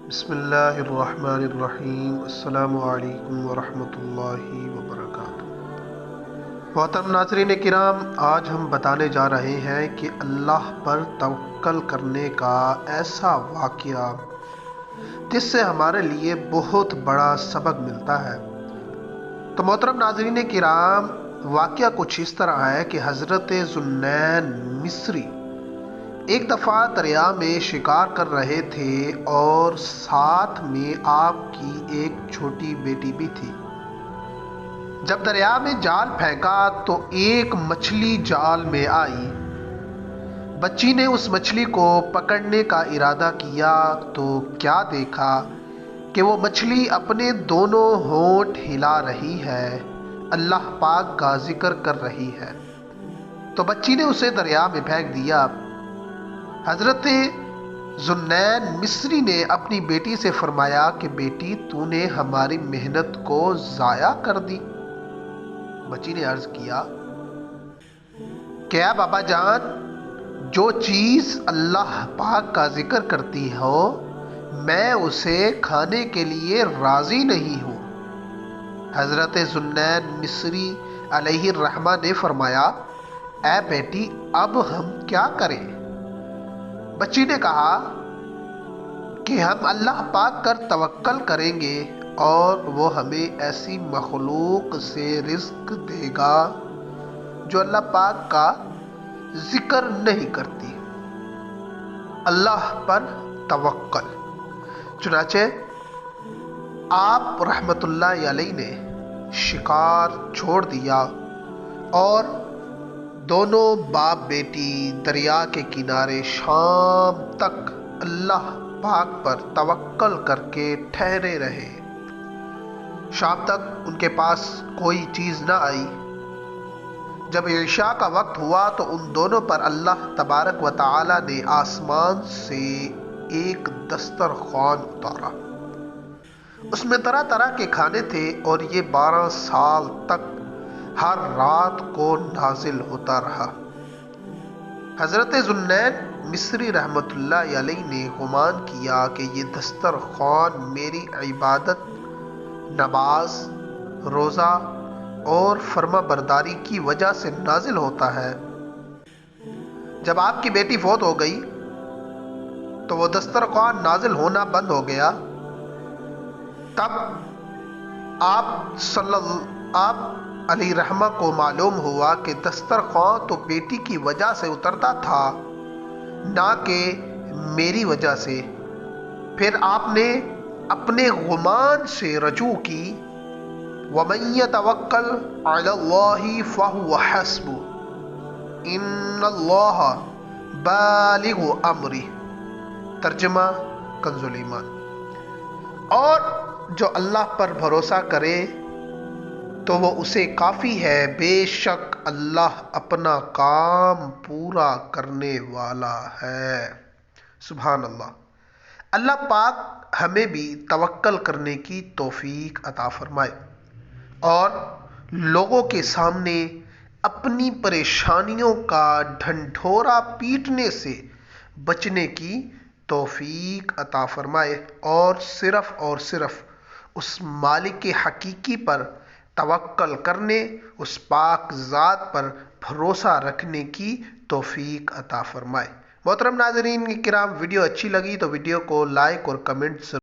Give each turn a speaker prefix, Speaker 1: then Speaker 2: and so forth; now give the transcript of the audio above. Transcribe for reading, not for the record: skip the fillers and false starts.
Speaker 1: بسم اللہ الرحمن الرحیم۔ السلام علیکم ورحمۃ اللہ وبرکاتہ۔ محترم ناظرین کرام، آج ہم بتانے جا رہے ہیں کہ اللہ پر توکل کرنے کا ایسا واقعہ جس سے ہمارے لیے بہت بڑا سبق ملتا ہے۔ تو محترم ناظرین کرام، واقعہ کچھ اس طرح ہے کہ حضرت ذوالنون مصری ایک دفعہ دریا میں شکار کر رہے تھے اور ساتھ میں آپ کی ایک چھوٹی بیٹی بھی تھی۔ جب دریا میں جال پھینکا تو ایک مچھلی جال میں آئی۔ بچی نے اس مچھلی کو پکڑنے کا ارادہ کیا تو کیا دیکھا کہ وہ مچھلی اپنے دونوں ہونٹ ہلا رہی ہے، اللہ پاک کا ذکر کر رہی ہے۔ تو بچی نے اسے دریا میں پھینک دیا۔ حضرت ذوالنون مصری نے اپنی بیٹی سے فرمایا کہ بیٹی، تو نے ہماری محنت کو ضائع کر دی۔ بچی نے عرض کیا، کیا بابا جان، جو چیز اللہ پاک کا ذکر کرتی ہو میں اسے کھانے کے لیے راضی نہیں ہوں۔ حضرت ذوالنون مصری علیہ الرحمہ نے فرمایا، اے بیٹی، اب ہم کیا کریں؟ بچی نے کہا کہ ہم اللہ پاک پر توکل کریں گے اور وہ ہمیں ایسی مخلوق سے رزق دے گا جو اللہ پاک کا ذکر نہیں کرتی۔ اللہ پر توکل۔ چنانچہ آپ رحمت اللہ علیہ نے شکار چھوڑ دیا اور دونوں باپ بیٹی دریا کے کنارے شام تک اللہ پاک پر توکل کر کے ٹھہرے رہے۔ شام تک ان کے پاس کوئی چیز نہ آئی۔ جب عشاء کا وقت ہوا تو ان دونوں پر اللہ تبارک و تعالی نے آسمان سے ایک دسترخوان اتارا۔ اس میں طرح طرح کے کھانے تھے اور یہ 12 سال تک ہر رات کو نازل ہوتا رہا۔ حضرت ذوالنون مصری رحمت اللہ علیہ نے گمان کیا کہ یہ دسترخوان میری عبادت، نماز، روزہ اور فرما برداری کی وجہ سے نازل ہوتا ہے۔ جب آپ کی بیٹی فوت ہو گئی تو وہ دسترخوان نازل ہونا بند ہو گیا۔ تب آپ علیہ رحمہ کو معلوم ہوا کہ دسترخوان تو بیٹی کی وجہ سے اترتا تھا، نہ کہ میری وجہ سے۔ پھر آپ نے اپنے گمان سے رجوع کی، وَمَن يَتَوَکَّلْ عَلَى اللَّهِ فَهُوَ حَسْبُهُ إِنَّ اللَّهَ بَالِغُ أَمْرِهِ۔ ترجمہ کنز الایمان۔ اور جو اللہ پر بھروسہ کرے تو وہ اسے کافی ہے، بے شک اللہ اپنا کام پورا کرنے والا ہے۔ سبحان اللہ۔ اللہ پاک ہمیں بھی توکل کرنے کی توفیق عطا فرمائے اور لوگوں کے سامنے اپنی پریشانیوں کا ڈھنڈورا پیٹنے سے بچنے کی توفیق عطا فرمائے اور صرف اس مالک حقیقی پر توکل کرنے، اس پاک ذات پر بھروسہ رکھنے کی توفیق عطا فرمائے۔ محترم ناظرین کرام، ویڈیو اچھی لگی تو ویڈیو کو لائک اور کمنٹ